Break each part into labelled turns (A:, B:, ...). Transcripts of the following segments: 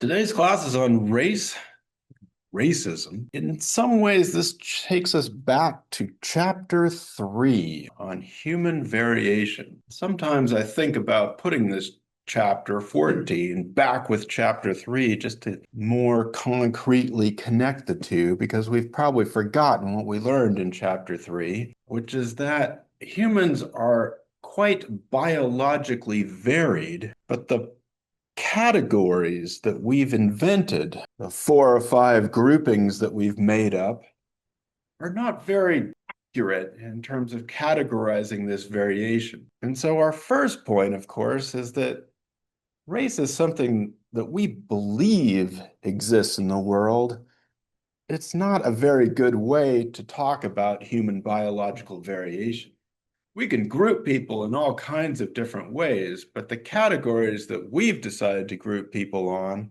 A: Today's class is on racism. In some ways, this takes us back to chapter 3 on human variation. Sometimes I think about putting this chapter 14 back with chapter 3 just to more concretely connect the two, because we've probably forgotten what we learned in chapter 3, which is that humans are quite biologically varied, but the categories that we've invented, the 4 or 5 groupings that we've made up, are not very accurate in terms of categorizing this variation. And so our first point, of course, is that race is something that we believe exists in the world. It's not a very good way to talk about human biological variation. We can group people in all kinds of different ways, but the categories that we've decided to group people on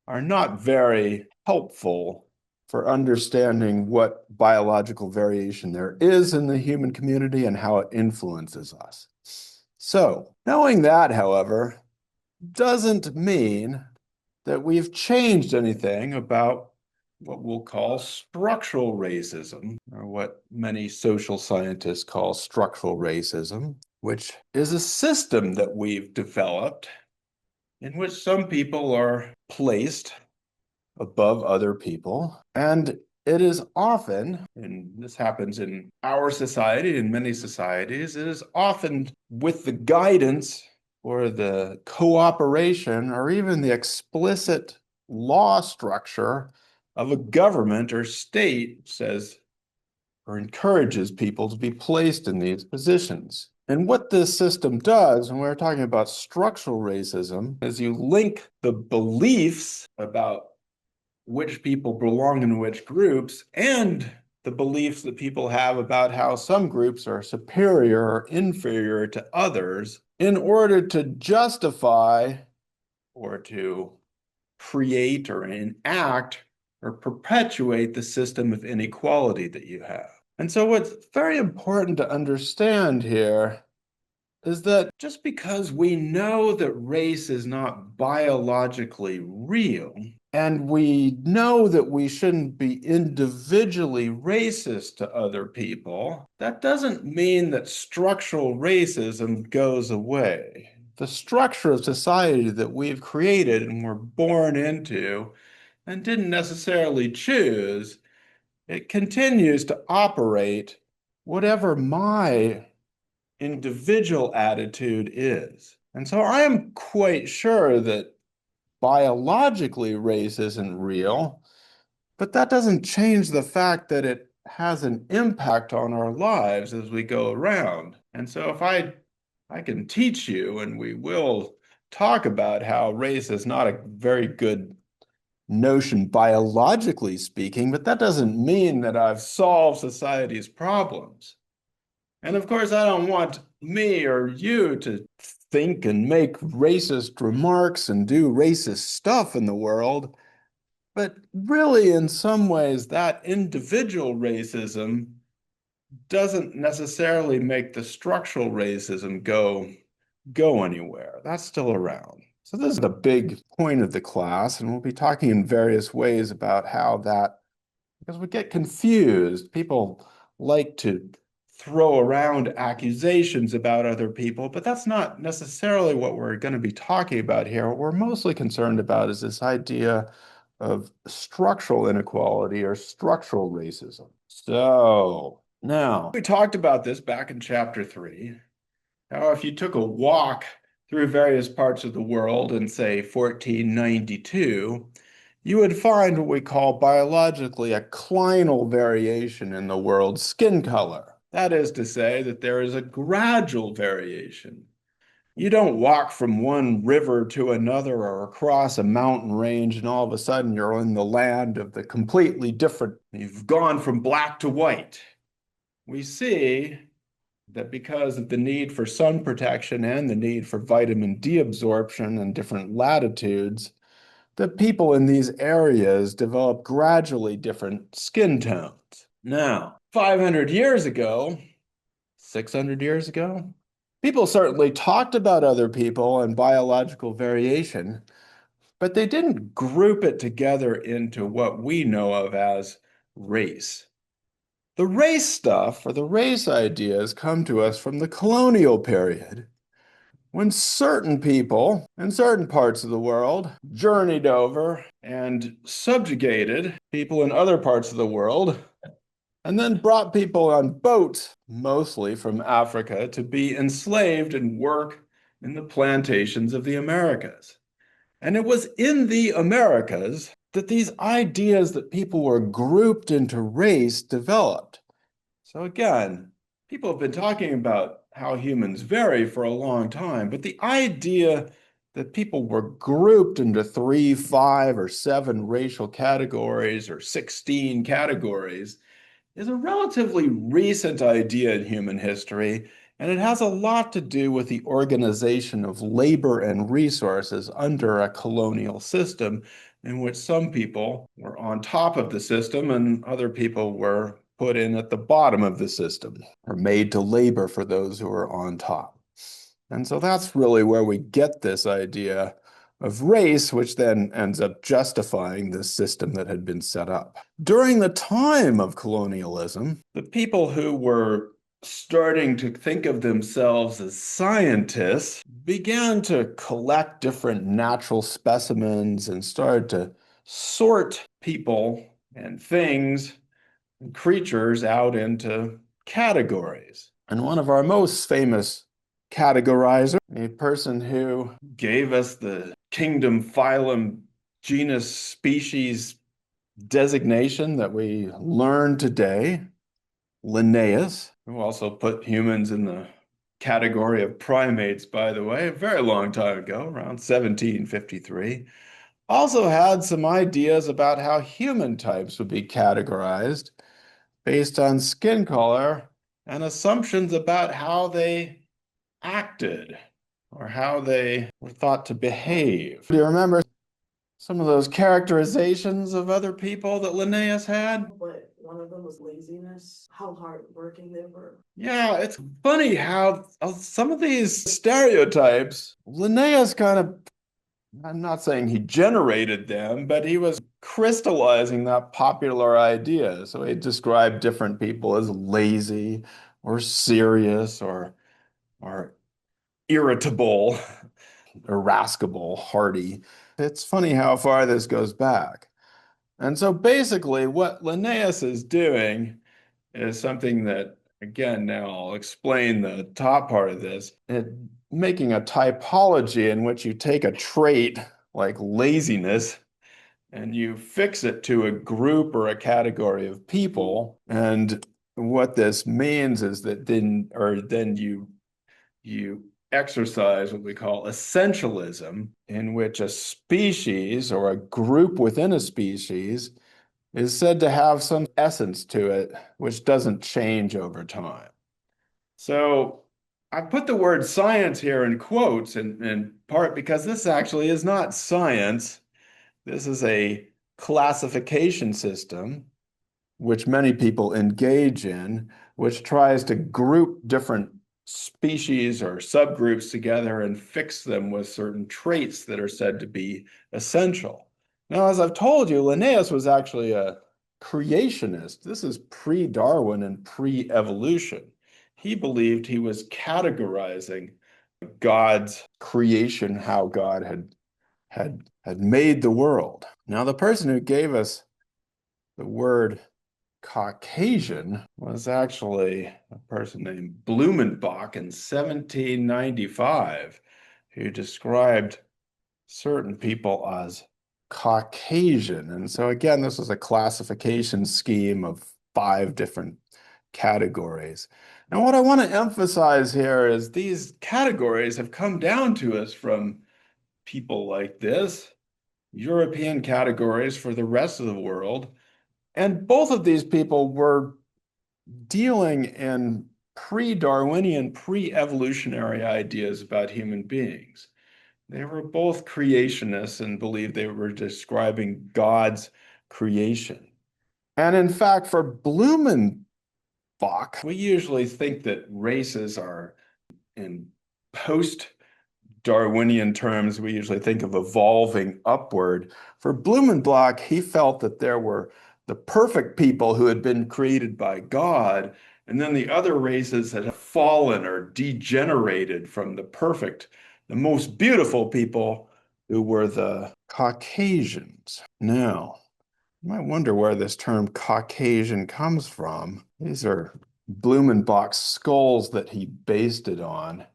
A: are not very helpful for understanding what biological variation there is in the human community and how it influences us. So, knowing that, however, doesn't mean that we've changed anything about what we'll call structural racism, or what many social scientists call structural racism, which is a system that we've developed in which some people are placed above other people. And it is often, and this happens in our society, in many societies, it is often with the guidance or the cooperation or even the explicit law structure of a government or state says or encourages people to be placed in these positions. And what this system does, when we're talking about structural racism, is you link the beliefs about which people belong in which groups and the beliefs that people have about how some groups are superior or inferior to others in order to justify or to create or enact or perpetuate the system of inequality that you have. And so what's very important to understand here is that just because we know that race is not biologically real, and we know that we shouldn't be individually racist to other people, that doesn't mean that structural racism goes away. The structure of society that we've created and were born into and didn't necessarily choose, it continues to operate whatever my individual attitude is. And so I am quite sure that biologically race isn't real, but that doesn't change the fact that it has an impact on our lives as we go around. And so if I can teach you, and we will talk about how race is not a very good notion biologically speaking, but that doesn't mean that I've solved society's problems. And of course, I don't want me or you to think and make racist remarks and do racist stuff in the world. But really, in some ways, that individual racism doesn't necessarily make the structural racism go anywhere. That's still around. So this is the big point of the class, and we'll be talking in various ways about how that, because we get confused. People like to throw around accusations about other people, but that's not necessarily what we're going to be talking about here. What we're mostly concerned about is this idea of structural inequality or structural racism. So now, we talked about this back in chapter 3. Now, if you took a walk through various parts of the world in, say, 1492, you would find what we call biologically a clinal variation in the world's skin color. That is to say that there is a gradual variation. You don't walk from one river to another or across a mountain range and all of a sudden you're in the land of the completely different. You've gone from black to white. We see that because of the need for sun protection and the need for vitamin D absorption in different latitudes, that people in these areas develop gradually different skin tones. Now, 500 years ago, 600 years ago, people certainly talked about other people and biological variation, but they didn't group it together into what we know of as race. The race stuff, or the race ideas, come to us from the colonial period, when certain people in certain parts of the world journeyed over and subjugated people in other parts of the world, and then brought people on boats, mostly from Africa, to be enslaved and work in the plantations of the Americas. And it was in the Americas that these ideas that people were grouped into race developed. So again, people have been talking about how humans vary for a long time, but the idea that people were grouped into 3, 5, or 7 racial categories or 16 categories is a relatively recent idea in human history, and it has a lot to do with the organization of labor and resources under a colonial system in which some people were on top of the system and other people were put in at the bottom of the system or made to labor for those who were on top. And so that's really where we get this idea of race, which then ends up justifying this system that had been set up. During the time of colonialism, the people who were starting to think of themselves as scientists began to collect different natural specimens and started to sort people and things and creatures out into categories. And one of our most famous categorizer, a person who gave us the kingdom, phylum, genus, species designation that we learn today, Linnaeus, who also put humans in the category of primates, by the way, a very long time ago, around 1753, also had some ideas about how human types would be categorized based on skin color and assumptions about how they acted or how they were thought to behave. Do you remember some of those characterizations of other people that Linnaeus had?
B: But one of them was laziness, how hardworking they were.
A: Yeah, it's funny how some of these stereotypes, Linnaeus kind of, I'm not saying he generated them, but he was crystallizing that popular idea. So he described different people as lazy or serious or irritable, irascible, hardy. It's funny how far this goes back. And so basically, what Linnaeus is doing is something that, again, now I'll explain the top part of this, making a typology in which you take a trait like laziness and you fix it to a group or a category of people. And what this means is that then you exercise what we call essentialism, in which a species or a group within a species is said to have some essence to it, which doesn't change over time. So I put the word science here in quotes in part because this actually is not science. This is a classification system, which many people engage in, which tries to group different species or subgroups together and fix them with certain traits that are said to be essential. Now, as I've told you, Linnaeus was actually a creationist. This is pre-Darwin and pre-evolution. He believed he was categorizing God's creation, how God had made the world. Now, the person who gave us the word Caucasian was actually a person named Blumenbach in 1795, who described certain people as Caucasian. And so again, this was a classification scheme of 5 different categories. And what I want to emphasize here is these categories have come down to us from people like this, European categories for the rest of the world. And both of these people were dealing in pre-Darwinian, pre-evolutionary ideas about human beings. They were both creationists and believed they were describing God's creation. And in fact, for Blumenbach, we usually think that races are in post Darwinian terms, we usually think of evolving upward. For Blumenbach, he felt that there were the perfect people who had been created by God, and then the other races had fallen or degenerated from the perfect, the most beautiful people who were the Caucasians. Now, you might wonder where this term Caucasian comes from. These are Blumenbach's skulls that he based it on.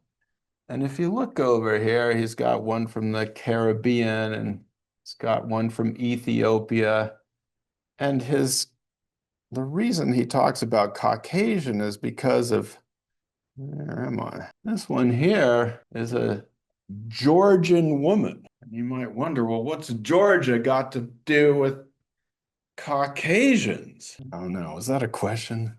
A: And if you look over here, he's got one from the Caribbean and he's got one from Ethiopia. And the reason he talks about Caucasian is because of, where am I? This one here is a Georgian woman. And you might wonder, well, what's Georgia got to do with Caucasians? Oh no, is that a question?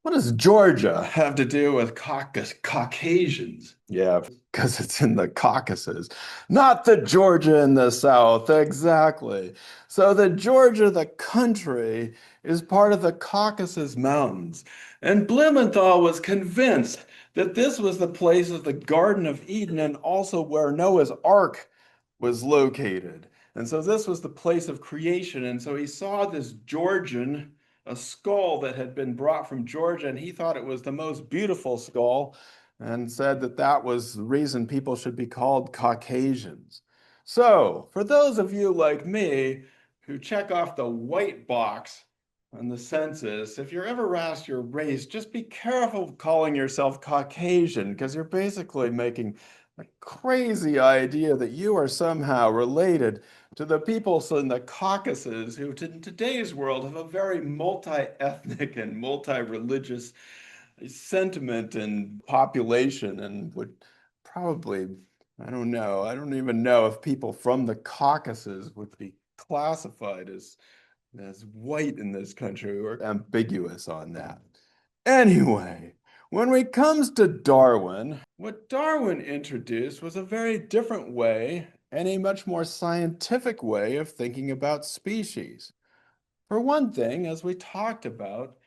A: What does Georgia have to do with Caucasians? Yeah, because it's in the Caucasus, not the Georgia in the South. Exactly. So the Georgia, the country, is part of the Caucasus Mountains. And Blumenthal was convinced that this was the place of the Garden of Eden and also where Noah's Ark was located. And so this was the place of creation. And so he saw this Georgian, a skull that had been brought from Georgia, and he thought it was the most beautiful skull and said that that was the reason people should be called Caucasians. So, for those of you like me who check off the white box on the census, if you're ever asked your race, just be careful calling yourself Caucasian because you're basically making a crazy idea that you are somehow related to the peoples in the Caucasus who in today's world have a very multi-ethnic and multi-religious sentiment and population and would probably, I don't know, I don't even know if people from the Caucasus would be classified as white in this country. We're ambiguous on that. Anyway, when it comes to Darwin, what Darwin introduced was a very different way and a much more scientific way of thinking about species. For one thing, as we talked about,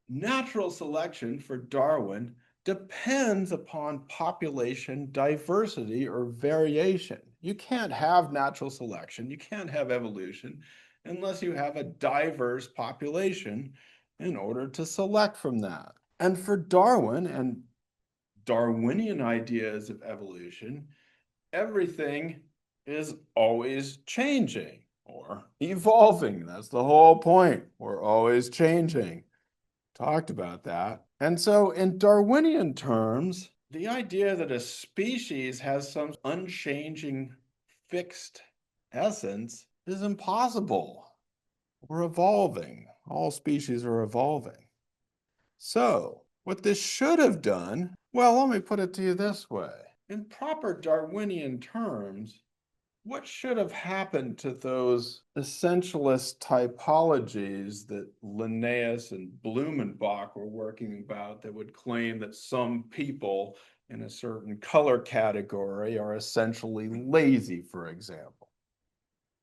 A: natural selection for Darwin depends upon population diversity or variation. You can't have natural selection, you can't have evolution unless you have a diverse population in order to select from that. And for Darwin and Darwinian ideas of evolution, everything is always changing or evolving. That's the whole point. We're always changing. Talked about that. And so, in Darwinian terms, the idea that a species has some unchanging, fixed essence is impossible. We're evolving. All species are evolving. So, what this should have done, well, let me put it to you this way. In proper Darwinian terms, what should have happened to those essentialist typologies that Linnaeus and Blumenbach were working about that would claim that some people in a certain color category are essentially lazy, for example?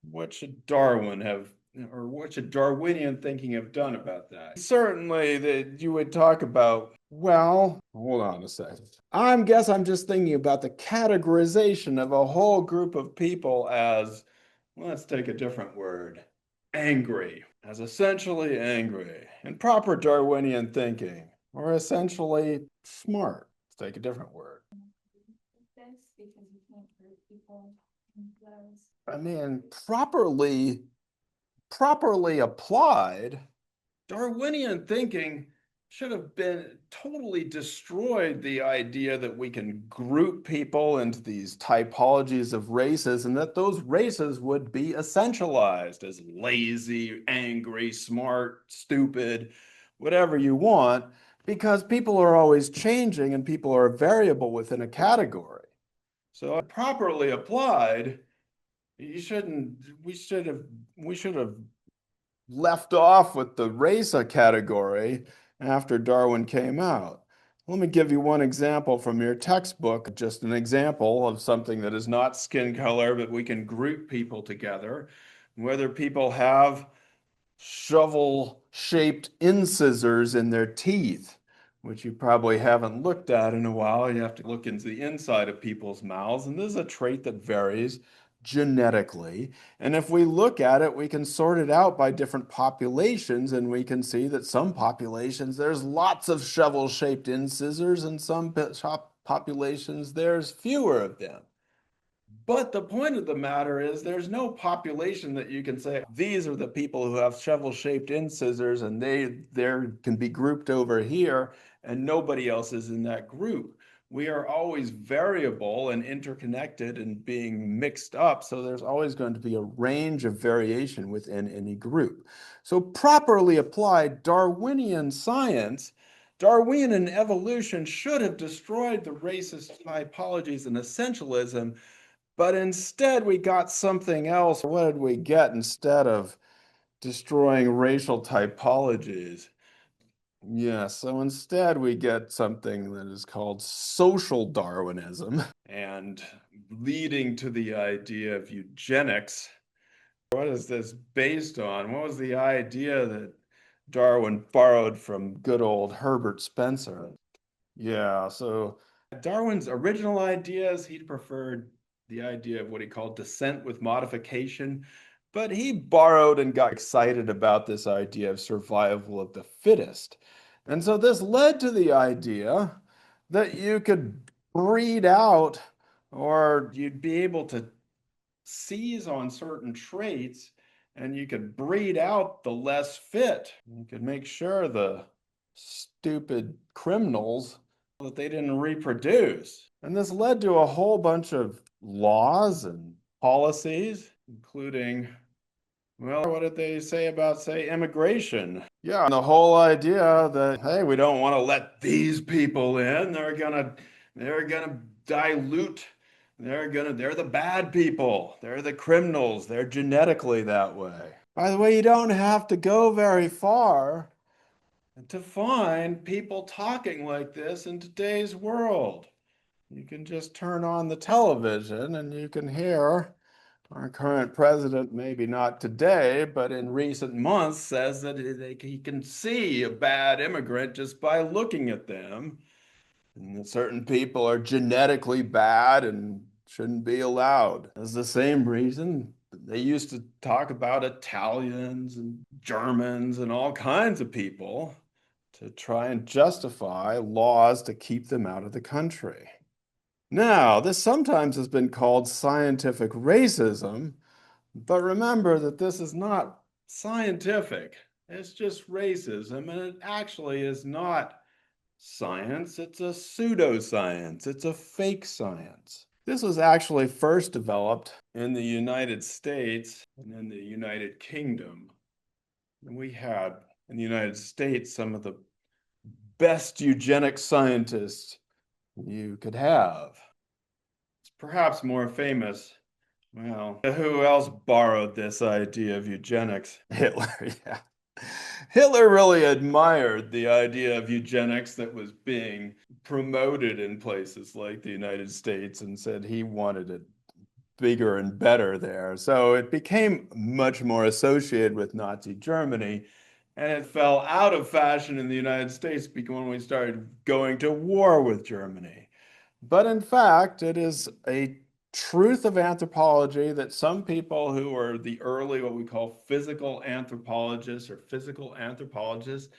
A: What should Darwin have, or what should Darwinian thinking have done about that? Certainly that you would talk about, well, hold on a second. I guess I'm just thinking about the categorization of a whole group of people as, let's take a different word, angry, as essentially angry, in proper Darwinian thinking, or essentially smart. Let's take a different word.
B: Because you can't hurt people.
A: I mean, properly applied, Darwinian thinking should have been totally destroyed the idea that we can group people into these typologies of races and that those races would be essentialized as lazy, angry, smart, stupid, whatever you want, because people are always changing and people are variable within a category. So properly applied, you shouldn't, we should have left off with the race category after Darwin came out. Let me give you one example from your textbook, just an example of something that is not skin color, but we can group people together. Whether people have shovel-shaped incisors in their teeth, which you probably haven't looked at in a while. You have to look into the inside of people's mouths, and this is a trait that varies genetically. And if we look at it, we can sort it out by different populations, and we can see that some populations there's lots of shovel-shaped incisors, and some populations there's fewer of them. But the point of the matter is there's no population that you can say these are the people who have shovel-shaped incisors and they can be grouped over here and nobody else is in that group. We are always variable and interconnected and being mixed up, so there's always going to be a range of variation within any group. So properly applied Darwinian science, Darwinian evolution should have destroyed the racist typologies and essentialism, but instead, we got something else. What did we get instead of destroying racial typologies? Yeah, so instead, we get something that is called social Darwinism and leading to the idea of eugenics. What is this based on? What was the idea that Darwin borrowed from good old Herbert Spencer? Yeah, so Darwin's original ideas, he preferred the idea of what he called descent with modification, but he borrowed and got excited about this idea of survival of the fittest. And so this led to the idea that you could breed out or you'd be able to seize on certain traits and you could breed out the less fit. You could make sure the stupid criminals that they didn't reproduce. And this led to a whole bunch of laws and policies, including, well, what did they say about, say, immigration? Yeah, and the whole idea that, hey, we don't want to let these people in. They're gonna dilute. They're the bad people. They're the criminals. They're genetically that way. By the way, you don't have to go very far to find people talking like this in today's world. You can just turn on the television and you can hear our current president, maybe not today, but in recent months, says that he can see a bad immigrant just by looking at them, and that certain people are genetically bad and shouldn't be allowed. It's the same reason they used to talk about Italians and Germans and all kinds of people to try and justify laws to keep them out of the country. Now, this sometimes has been called scientific racism, but remember that this is not scientific. It's just racism, and it actually is not science. It's a pseudoscience. It's a fake science. This was actually first developed in the United States and in the United Kingdom. And we had in the United States some of the best eugenics scientists you could have. It's perhaps more famous. Well, who else borrowed this idea of eugenics? Hitler, yeah. Hitler really admired the idea of eugenics that was being promoted in places like the United States and said he wanted it bigger and better there. So it became much more associated with Nazi Germany. And it fell out of fashion in the United States when we started going to war with Germany. But in fact, it is a truth of anthropology that some people who are the early, what we call physical anthropologists or physical anthropologists,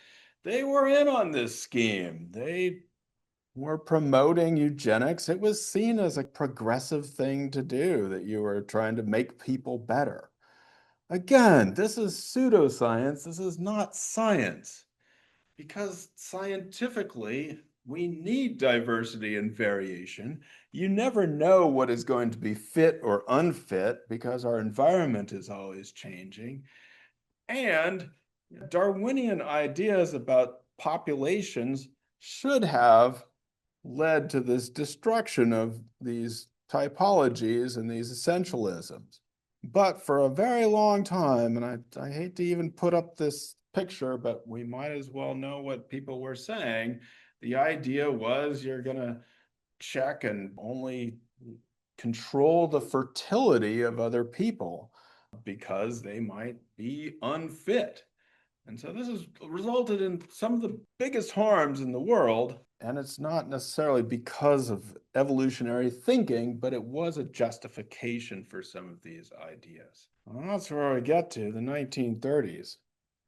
A: they were in on this scheme. They were promoting eugenics. It was seen as a progressive thing to do, that you were trying to make people better. Again, this is pseudoscience. This is not science. Because scientifically, we need diversity and variation. You never know what is going to be fit or unfit because our environment is always changing. And Darwinian ideas about populations should have led to this destruction of these typologies and these essentialisms. But for a very long time, and I hate to even put up this picture, but we might as well know what people were saying. The idea was you're going to check and only control the fertility of other people because they might be unfit. And so this has resulted in some of the biggest harms in the world. And it's not necessarily because of evolutionary thinking, but it was a justification for some of these ideas. Well, that's where we get to the 1930s.